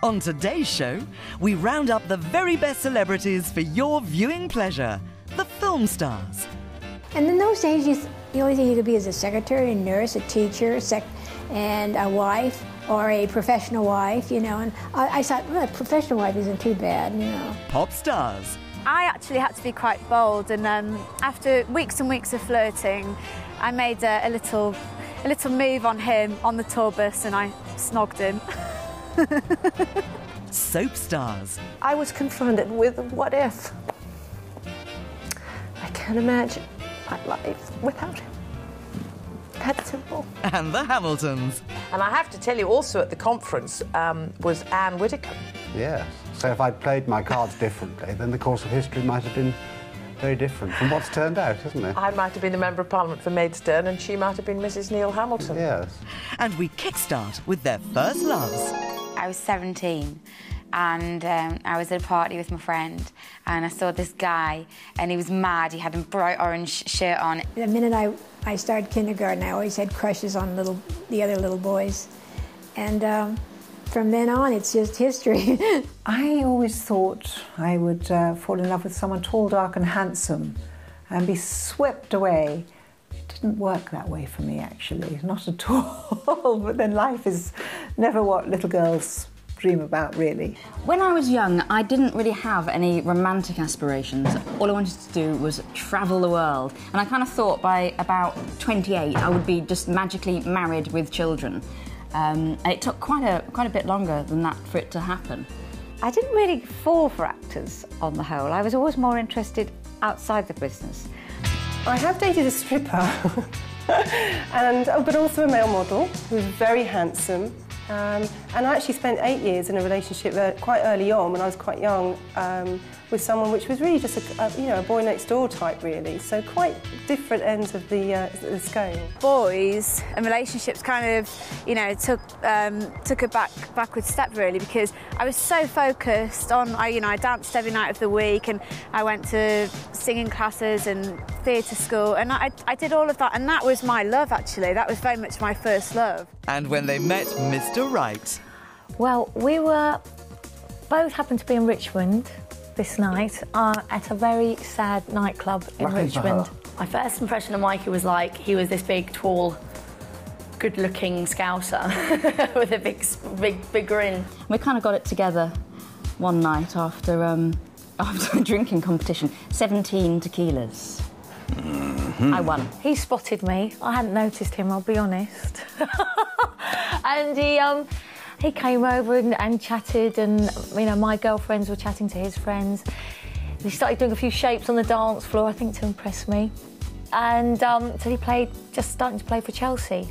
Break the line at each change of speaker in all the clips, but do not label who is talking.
On today's show, we round up the very best celebrities for your viewing pleasure, the film stars.
And in those days, the only thing you could be is a secretary, a nurse, a teacher, and a wife, or a professional wife, you know. And I thought, well, a professional wife isn't too bad, you know.
Pop stars.
I actually had to be quite bold, and after weeks and weeks of flirting, I made a little move on him on the tour bus, and I snogged him.
Soap stars.
I was confronted with what if. I can't imagine my life without him. That's simple.
And the Hamiltons.
And I have to tell you, also at the conference was Anne Widdecombe.
Yes. So if I'd played my cards differently, then the course of history might have been very different from what's turned out, isn't it?
I might have been a Member of Parliament for Maidstone and she might have been Mrs Neil Hamilton.
Yes.
And we kickstart with their first loves.
I was 17 and I was at a party with my friend and I saw this guy and he was mad. He had a bright orange shirt on.
The minute I started kindergarten, I always had crushes on the other little boys. And from then on, it's just history.
I always thought I would fall in love with someone tall, dark and handsome and be swept away. It didn't work that way for me, actually, not at all. But then life is never what little girls dream about, really.
When I was young, I didn't really have any romantic aspirations. All I wanted to do was travel the world. And I kind of thought by about 28, I would be just magically married with children. And it took quite a bit longer than that for it to happen.
I didn't really fall for actors on the whole. I was always more interested outside the business.
I have dated a stripper, but also a male model who was very handsome. And I actually spent 8 years in a relationship quite early on, when I was quite young, with someone which was really just a boy next door type, really. So quite different ends of the scale.
Boys and relationships kind of, took a backward step really, because I was so focused on, I danced every night of the week and I went to singing classes and theatre school and I did all of that, and that was my love actually. That was very much my first love.
And when they met Mr. Right.
Well, we were both happened to be in Richmond this night at a very sad nightclub in Richmond.
My first impression of Mikey was like he was this big, tall, good-looking Scouser with a big grin.
We kind of got it together one night after a drinking competition. 17 tequilas.
Mm-hmm. I won. He spotted me. I hadn't noticed him, I'll be honest. And he came over and chatted, and my girlfriends were chatting to his friends. He started doing a few shapes on the dance floor, I think, to impress me. And so he just starting to play for Chelsea.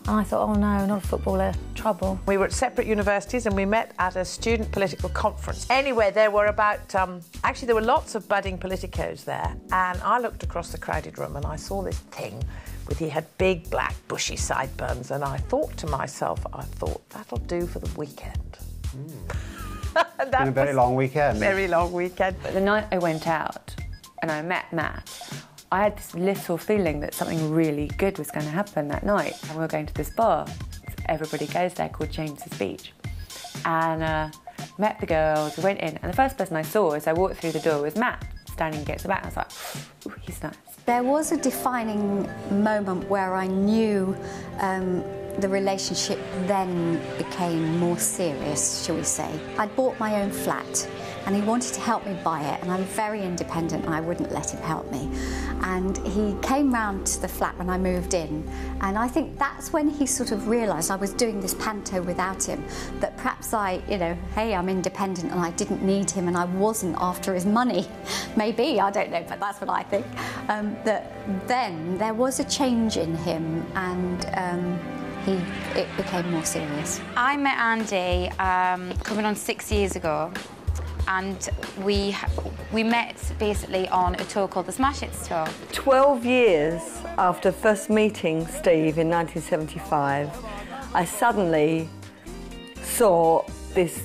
And I thought, oh no, not a footballer, trouble.
We were at separate universities and we met at a student political conference. Anyway, there were actually there were lots of budding politicos there, and I looked across the crowded room and I saw this thing he had big, black, bushy sideburns, and I thought to myself, that'll do for the weekend.
It's been a very long weekend.
Very long weekend.
But the night I went out and I met Matt, I had this little feeling that something really good was going to happen that night. And we were going to this bar. Everybody goes there, called James's Beach. And met the girls, we went in, and the first person I saw as I walked through the door was Matt, standing against the back. And I was like, ooh, he's nice.
There was a defining moment where I knew the relationship then became more serious, shall we say. I'd bought my own flat and he wanted to help me buy it, and I'm very independent and I wouldn't let him help me. And he came round to the flat when I moved in, and I think that's when he sort of realised I was doing this panto without him, that perhaps hey, I'm independent and I didn't need him and I wasn't after his money. Maybe, I don't know, but that's what I think. That then there was a change in him, and it became more serious. I met Andy coming on 6 years ago, and we met basically on a tour called the Smash Hits Tour.
12 years after first meeting Steve in 1975, I suddenly saw this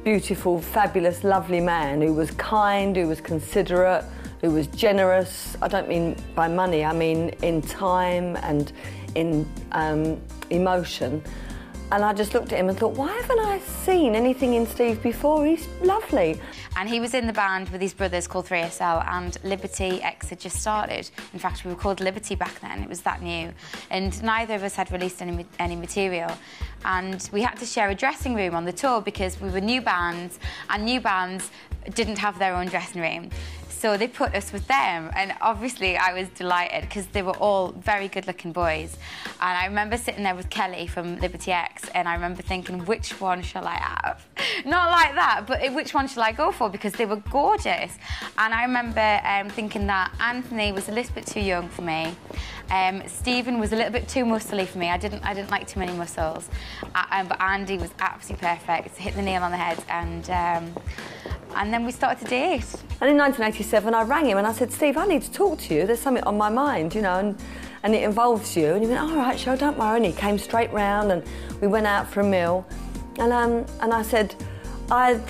beautiful, fabulous, lovely man who was kind, who was considerate, who was generous. I don't mean by money, I mean in time and in emotion.
And I just looked at him and thought, why haven't I seen anything in Steve before? He's lovely.
And he was in the band with his brothers called 3SL, and Liberty X had just started. In fact, we were called Liberty back then. It was that new. And neither of us had released any material. And we had to share a dressing room on the tour because we were new bands, and new bands didn't have their own dressing room. So they put us with them, and obviously I was delighted because they were all very good-looking boys. And I remember sitting there with Kelly from Liberty X, and I remember thinking, which one shall I have? Not like that, but which one shall I go for? Because they were gorgeous. And I remember thinking that Anthony was a little bit too young for me. Stephen was a little bit too muscly for me. I didn't like too many muscles. But Andy was absolutely perfect. Hit the nail on the head, and then we started to date.
And in 1987, I rang him and I said, Steve, I need to talk to you. There's something on my mind, you know, and it involves you. And he went, all right, sure, don't worry. And he came straight round and we went out for a meal. And I said, I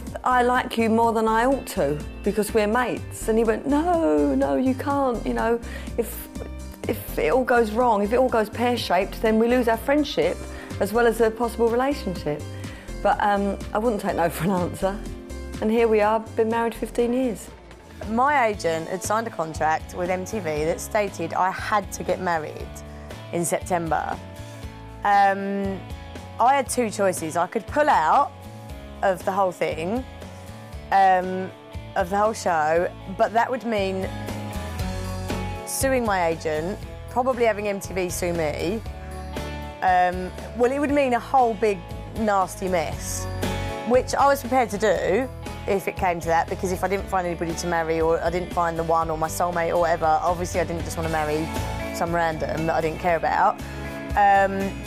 like you more than I ought to because we're mates. And he went, no, you can't. You know, if it all goes wrong, if it all goes pear-shaped, then we lose our friendship as well as a possible relationship. But I wouldn't take no for an answer. And here we are, been married 15 years.
My agent had signed a contract with MTV that stated I had to get married in September. I had two choices. I could pull out of the whole thing, of the whole show, but that would mean suing my agent, probably having MTV sue me. Well, it would mean a whole big, nasty mess, which I was prepared to do if it came to that, because if I didn't find anybody to marry, or I didn't find the one, or my soulmate, or whatever, obviously I didn't just want to marry some random that I didn't care about.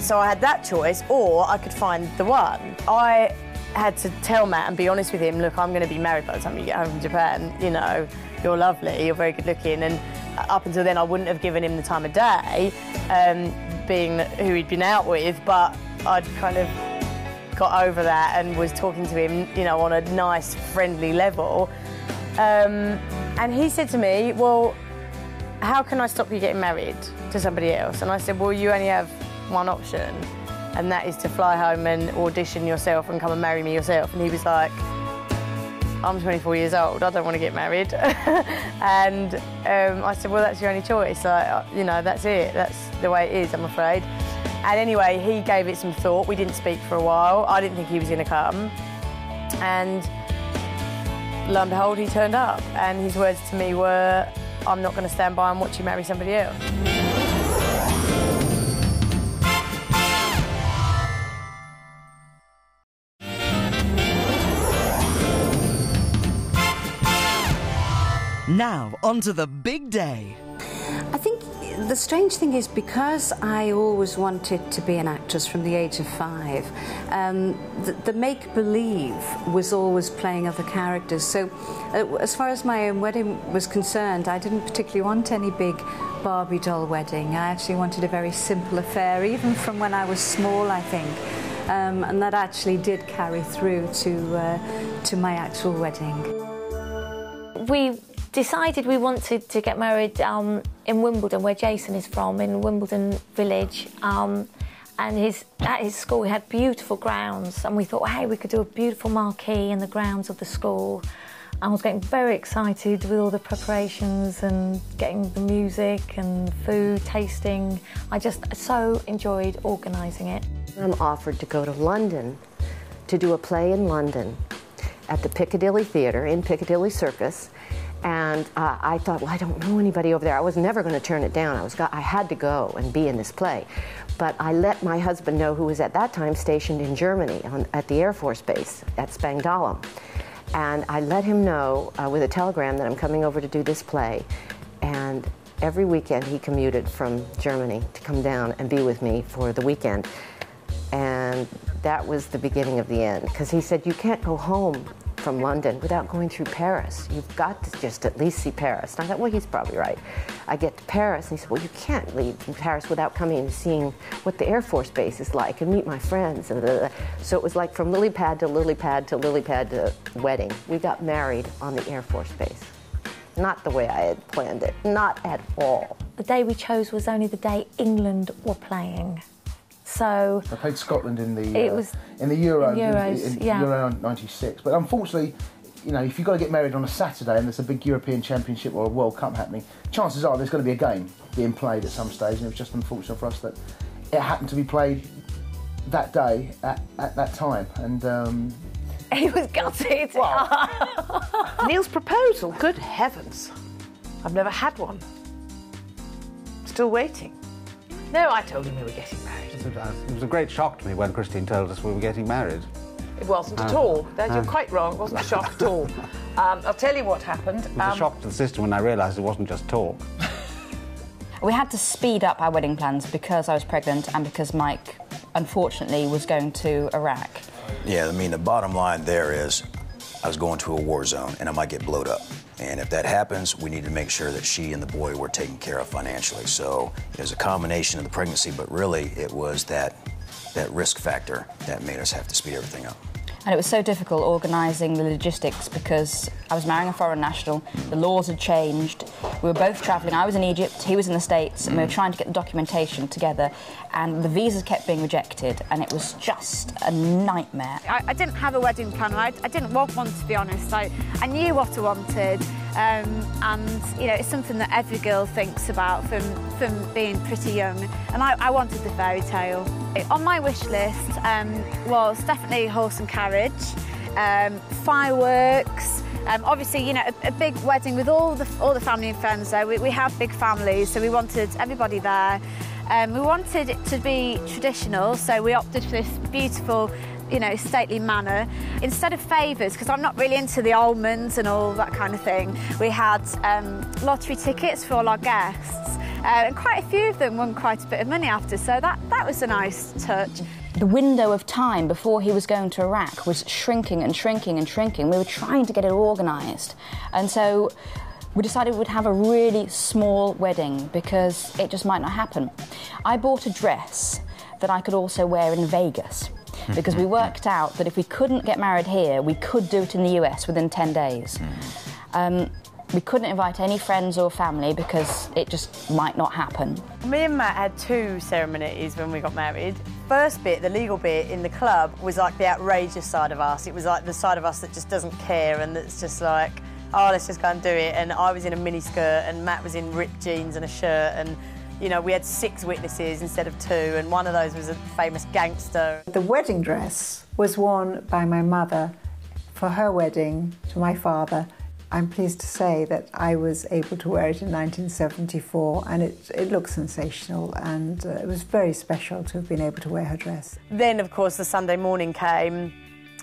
So I had that choice, or I could find the one. I had to tell Matt and be honest with him, look, I'm going to be married by the time you get home from Japan, you know, you're lovely, you're very good looking, and up until then I wouldn't have given him the time of day, being who he'd been out with, but I'd kind of got over that and was talking to him, you know, on a nice, friendly level. And he said to me, well, how can I stop you getting married to somebody else? And I said, well, you only have one option, and that is to fly home and audition yourself and come and marry me yourself. And he was like, I'm 24 years old, I don't want to get married. And I said, well, that's your only choice. You know, that's it, that's the way it is, I'm afraid. And anyway, he gave it some thought. We didn't speak for a while. I didn't think he was going to come. And lo and behold, he turned up. And his words to me were, I'm not going to stand by and watch you marry somebody else.
Now, on to the big day.
I think the strange thing is, because I always wanted to be an actress from the age of 5, the make-believe was always playing other characters. So as far as my own wedding was concerned, I didn't particularly want any big Barbie doll wedding. I actually wanted a very simple affair, even from when I was small, I think. And that actually did carry through to my actual wedding.
We decided we wanted to get married in Wimbledon, where Jason is from, in Wimbledon Village. And at his school we had beautiful grounds, and we thought, hey, we could do a beautiful marquee in the grounds of the school. I was getting very excited with all the preparations and getting the music and the food, tasting. I just so enjoyed organising it.
I'm offered to go to London to do a play in London at the Piccadilly Theatre in Piccadilly Circus. And I thought, well, I don't know anybody over there. I was never going to turn it down. I had to go and be in this play. But I let my husband know, who was at that time stationed in Germany at the Air Force Base at Spangdahlem. And I let him know with a telegram that I'm coming over to do this play. And every weekend he commuted from Germany to come down and be with me for the weekend. And that was the beginning of the end, because he said, you can't go home from London without going through Paris. You've got to just at least see Paris. And I thought, well, he's probably right. I get to Paris, and he said, well, you can't leave from Paris without coming and seeing what the Air Force Base is like and meet my friends. So it was like from lily pad to lily pad to lily pad to wedding. We got married on the Air Force Base. Not the way I had planned it, not at all.
The day we chose was only the day England were playing. So
I played Scotland in the
Euros,
Euro '96. But unfortunately, you know, if you've got to get married on a Saturday and there's a big European Championship or a World Cup happening, chances are there's going to be a game being played at some stage, and it was just unfortunate for us that it happened to be played that day at that time. And
he was gutted.
Well, Neil's proposal, good heavens. I've never had one. Still waiting. No, I told him we were getting married.
It was a great shock to me when Christine told us we were getting married.
It wasn't at all. You're quite wrong. It wasn't a shock at all. I'll tell you what happened.
It was a shock to the system when I realised it wasn't just talk.
We had to speed up our wedding plans because I was pregnant and because Mike, unfortunately, was going to Iraq.
Yeah, I mean, the bottom line there is I was going to a war zone and I might get blowed up. And if that happens, we need to make sure that she and the boy were taken care of financially. So it was a combination of the pregnancy, but really it was that risk factor that made us have to speed everything up.
And it was so difficult organising the logistics because I was marrying a foreign national, the laws had changed, we were both travelling, I was in Egypt, he was in the States, and we were trying to get the documentation together, and the visas kept being rejected, and it was just a nightmare.
I didn't have a wedding planner, I didn't want one, to be honest. I knew what I wanted, and you know, it's something that every girl thinks about from being pretty young, and I wanted the fairy tale. On my wish list was definitely horse and carriage, fireworks, obviously, you know, a big wedding with all the family and friends there. We have big families, so we wanted everybody there. We wanted it to be traditional, so we opted for this beautiful, you know, stately manner. Instead of favours, because I'm not really into the almonds and all that kind of thing, we had lottery tickets for all our guests. And quite a few of them won quite a bit of money after, so that was a nice touch.
The window of time before he was going to Iraq was shrinking and shrinking and shrinking. We were trying to get it organised. And so we decided we'd have a really small wedding because it just might not happen. I bought a dress that I could also wear in Vegas because we worked out that if we couldn't get married here, we could do it in the US within 10 days. We couldn't invite any friends or family because it just might not happen.
Me and Matt had two ceremonies when we got married. First bit, the legal bit in the club, was like the outrageous side of us. It was like the side of us that just doesn't care and that's just like, oh, let's just go and do it. And I was in a miniskirt and Matt was in ripped jeans and a shirt, and you know, we had 6 witnesses instead of 2, and one of those was a famous gangster.
The wedding dress was worn by my mother for her wedding to my father. I'm pleased to say that I was able to wear it in 1974, and it looks sensational, and it was very special to have been able to wear her dress.
Then, of course, the Sunday morning came.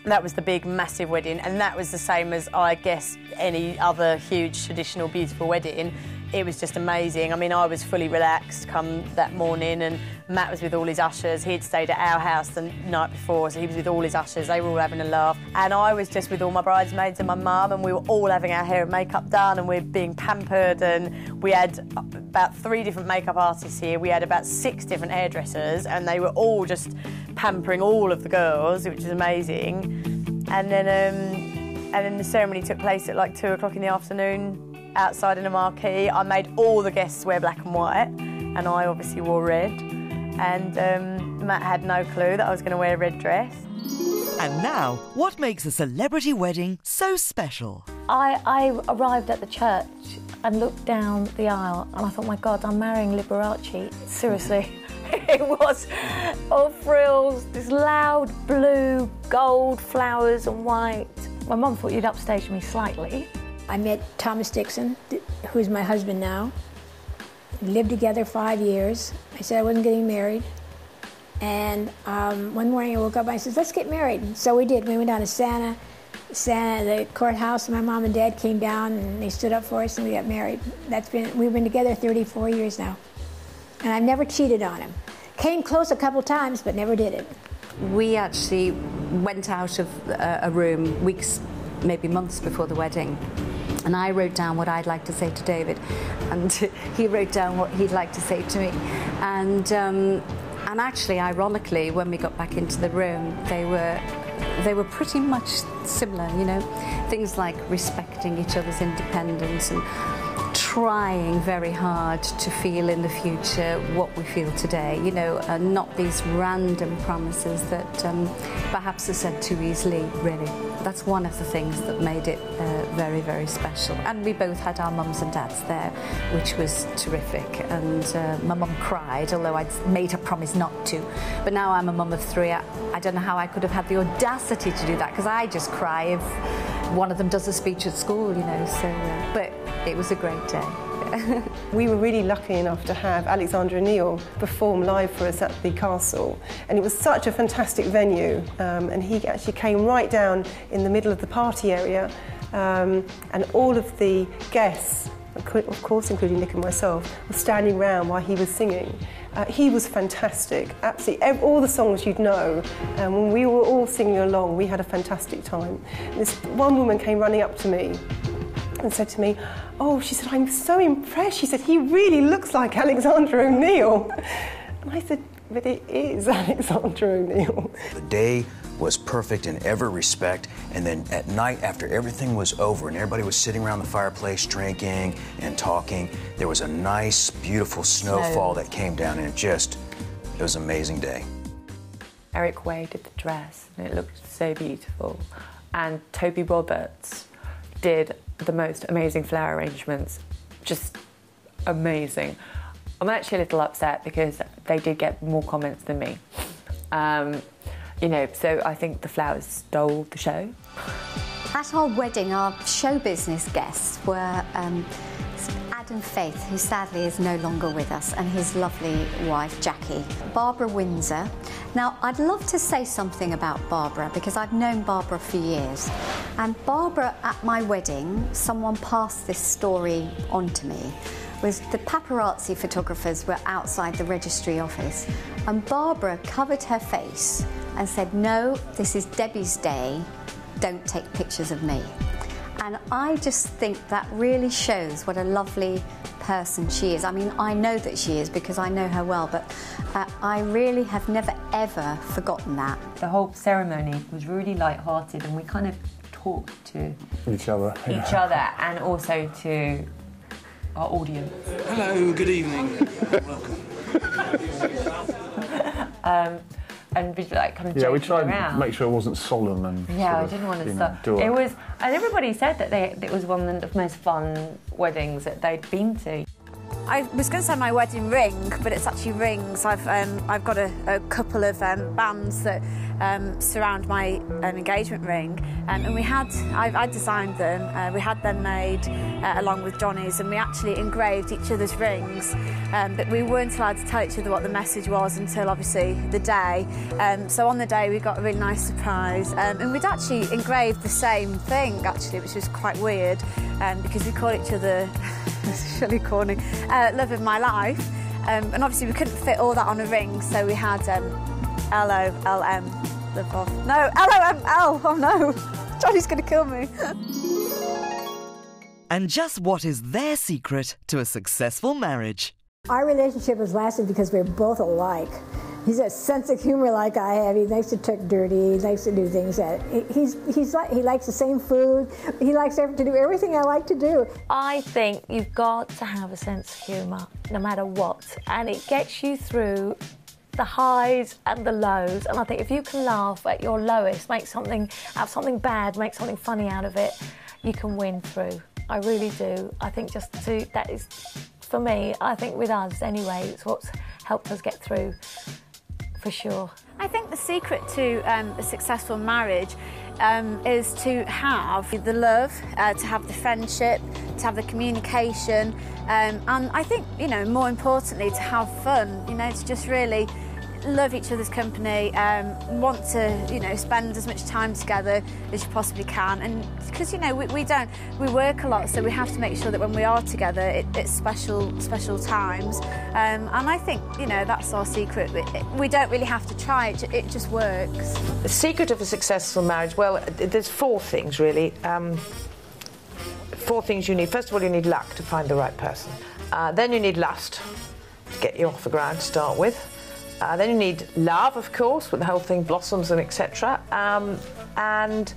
That was the big, massive wedding, and that was the same as, I guess, any other huge, traditional, beautiful wedding. It was just amazing. I mean, I was fully relaxed come that morning, and Matt was with all his ushers. He'd stayed at our house the night before, so he was with all his ushers. They were all having a laugh. And I was just with all my bridesmaids and my mum, and we were all having our hair and makeup done, and we were being pampered, and we had about 3 different makeup artists here. We had about 6 different hairdressers, and they were all just pampering all of the girls, which was amazing. And then the ceremony took place at like 2 o'clock in the afternoon, outside in a marquee. I made all the guests wear black and white, and I obviously wore red. And Matt had no clue that I was going to wear a red dress.
And now, what makes a celebrity wedding so special?
I arrived at the church and looked down the aisle, and I thought, my God, I'm marrying Liberace. Seriously. It was all frills, this loud blue, gold flowers and white. My mum thought you'd upstage me slightly.
I met Thomas Dixon, who's my husband now. We lived together 5 years. I said I wasn't getting married. And one morning I woke up and I said, let's get married. And so we did. We went down to Santa, the courthouse, and my mom and dad came down and they stood up for us and we got married. We've been together 34 years now. And I've never cheated on him. Came close a couple times, but never did it.
We actually went out of a room weeks, maybe months before the wedding. And I wrote down what I'd like to say to David, and he wrote down what he'd like to say to me. And actually, ironically, when we got back into the room, they were pretty much similar, you know, things like respecting each other's independence and
trying very hard to feel in the future what we feel today, you know, not these random promises that perhaps are said too easily, really. That's one of the things that made it very, very special. And we both had our mums and dads there, which was terrific. And my mum cried, although I'd made her promise not to. But now I'm a mum of 3. I don't know how I could have had the audacity to do that, because I just cry if one of them does a speech at school, you know. So, but it was a great day.
We were really lucky enough to have Alexander O'Neill perform live for us at the castle, and it was such a fantastic venue, and he actually came right down in the middle of the party area, and all of the guests, of course including Nick and myself, were standing around while he was singing. He was fantastic, absolutely. All the songs you'd know, and when we were all singing along, we had a fantastic time. This one woman came running up to me and said to me, "Oh," she said, "I'm so impressed." She said, "He really looks like Alexander O'Neill." And I said, "But it is Alexander O'Neill."
The day was perfect in every respect, and then at night, after everything was over and everybody was sitting around the fireplace drinking and talking, there was a nice, beautiful snowfall that came down, and it was an amazing day.
Eric Way did the dress, and it looked so beautiful. And Toby Roberts did the most amazing flower arrangements, just amazing. I'm actually a little upset because they did get more comments than me. You know, so I think the flowers stole the show.
At our wedding, our show business guests were Adam Faith, who sadly is no longer with us, and his lovely wife, Jackie. Barbara Windsor. Now, I'd love to say something about Barbara, because I've known Barbara for years. And Barbara, at my wedding, someone passed this story on to me, was the paparazzi photographers were outside the registry office, and Barbara covered her face and said, "No, this is Debbie's day, don't take pictures of me." And I just think that really shows what a lovely person she is. I mean, I know that she is because I know her well, but I really have never, ever forgotten that.
The whole ceremony was really light-hearted, and we kind of talked to
each other
and also to our audience.
Hello, good evening. Welcome.
And we like kind of
we tried
around.
to make sure it wasn't solemn and
I didn't want to start. It was, and everybody said that it was one of the most fun weddings that they'd been to.
I was going to say my wedding ring, but it's actually rings. I've got a couple of bands that surround my engagement ring, and I designed them. We had them made along with Johnny's, and we actually engraved each other's rings, but we weren't allowed to tell each other what the message was until obviously the day. So on the day we got a really nice surprise, and we'd actually engraved the same thing actually, which was quite weird, because we called each other it's really corny, love of my life, and obviously we couldn't fit all that on a ring, so we had LOLM, love of, no, LOML, oh no, Johnny's gonna kill me.
And just what is their secret to a successful marriage?
Our relationship has lasted because we're both alike. He's a sense of humor like I have. He likes to tuck dirty. He likes to do things that he likes the same food. He likes to do everything I like to do.
I think you've got to have a sense of humour, no matter what, and it gets you through the highs and the lows. And I think if you can laugh at your lowest, have something bad, make something funny out of it, you can win through. I really do. I think that is, for me, I think with us anyway, it's what's helped us get through. For sure.
I think the secret to a successful marriage is to have the love, to have the friendship, to have the communication, and I think, you know, more importantly, to have fun, you know, to just really love each other's company, want to, you know, spend as much time together as you possibly can, and because, you know, we work a lot, so we have to make sure that when we are together it's special times, and I think, you know, that's our secret. We don't really have to try it just works.
The secret of a successful marriage, well, there's 4 things really. 4 things you need. First of all, you need luck to find the right person. Then you need lust to get you off the ground to start with. Then you need love, of course, when the whole thing blossoms and etc. And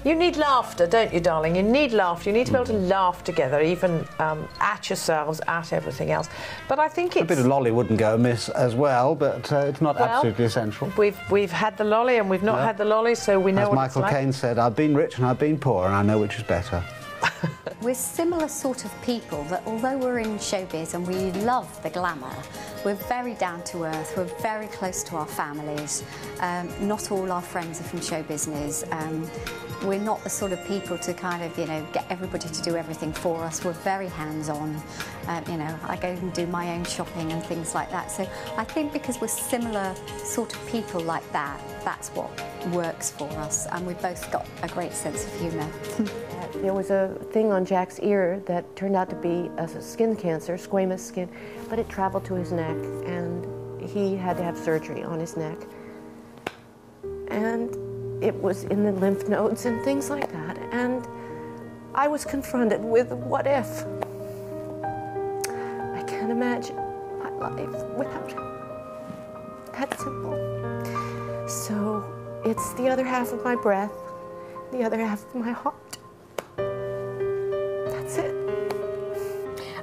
You need laughter, don't you, darling? You need laughter. You need to be able to laugh together, even at yourselves, at everything else. But I think it's...
A bit of lolly wouldn't go amiss as well, but it's not absolutely essential.
We've had the lolly and we've not had the lolly, so we know what it's like.
As Michael Caine said, I've been rich and I've been poor, and I know which is better.
We're similar sort of people that although we're in showbiz and we love the glamour, we're very down to earth, we're very close to our families. Not all our friends are from show business. We're not the sort of people to kind of, you know, get everybody to do everything for us. We're very hands-on. You know, I go and do my own shopping and things like that. So I think because we're similar sort of people like that, that's what works for us. And we've both got a great sense of humour.
There was a thing on Jack's ear that turned out to be a skin cancer, squamous skin, but it traveled to his neck, and he had to have surgery on his neck. And it was in the lymph nodes and things like that, and I was confronted with what if? I can't imagine my life without him. That simple. So it's the other half of my breath, the other half of my heart. That's it.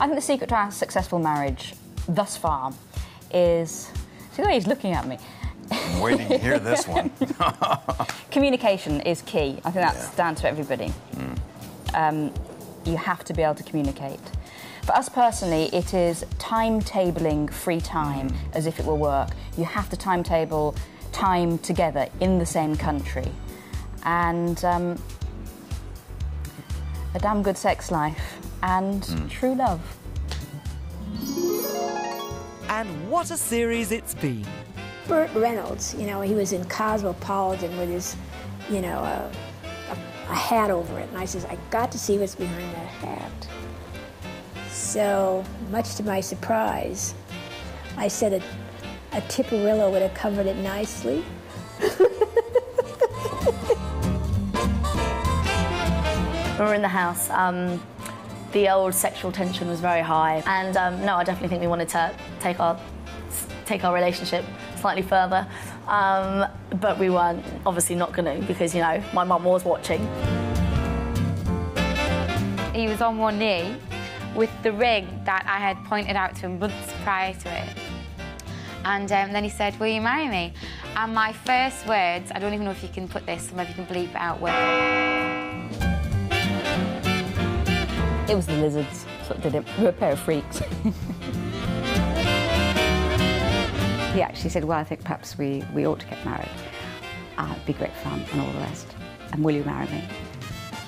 I think the secret to our successful marriage thus far is... See the way he's looking at me.
I'm waiting to hear this one.
Communication is key. I think that's down to everybody. You have to be able to communicate. For us personally, it is timetabling free time as if it were work. You have to timetable time together in the same country. And a damn good sex life and true love.
And what a series it's been.
Burt Reynolds, you know, he was in Cosmopolitan with his, you know, a hat over it. And I says, I got to see what's behind that hat. So, much to my surprise, I said a Tipperillo would have covered it nicely.
When we were in the house, the old sexual tension was very high. And no, I definitely think we wanted to take our relationship slightly further. But we weren't obviously not going to, because, you know, my mum was watching.
He was on one knee with the ring that I had pointed out to him months prior to it. And then he said, will you marry me? And my first words, I don't even know if you can put this, maybe you can bleep it out, were...
It was the lizards that did it. We were a pair of freaks.
He actually said, well, I think perhaps we ought to get married. It'd be great fun and all the rest. And will you marry me?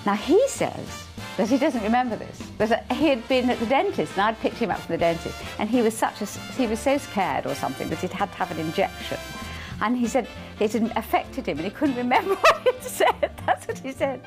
Now, he says that he doesn't remember this. That he had been at the dentist, and I'd picked him up from the dentist, and he was so scared or something that he'd had to have an injection. And he said it had affected him, and he couldn't remember what he'd said. That's what he said.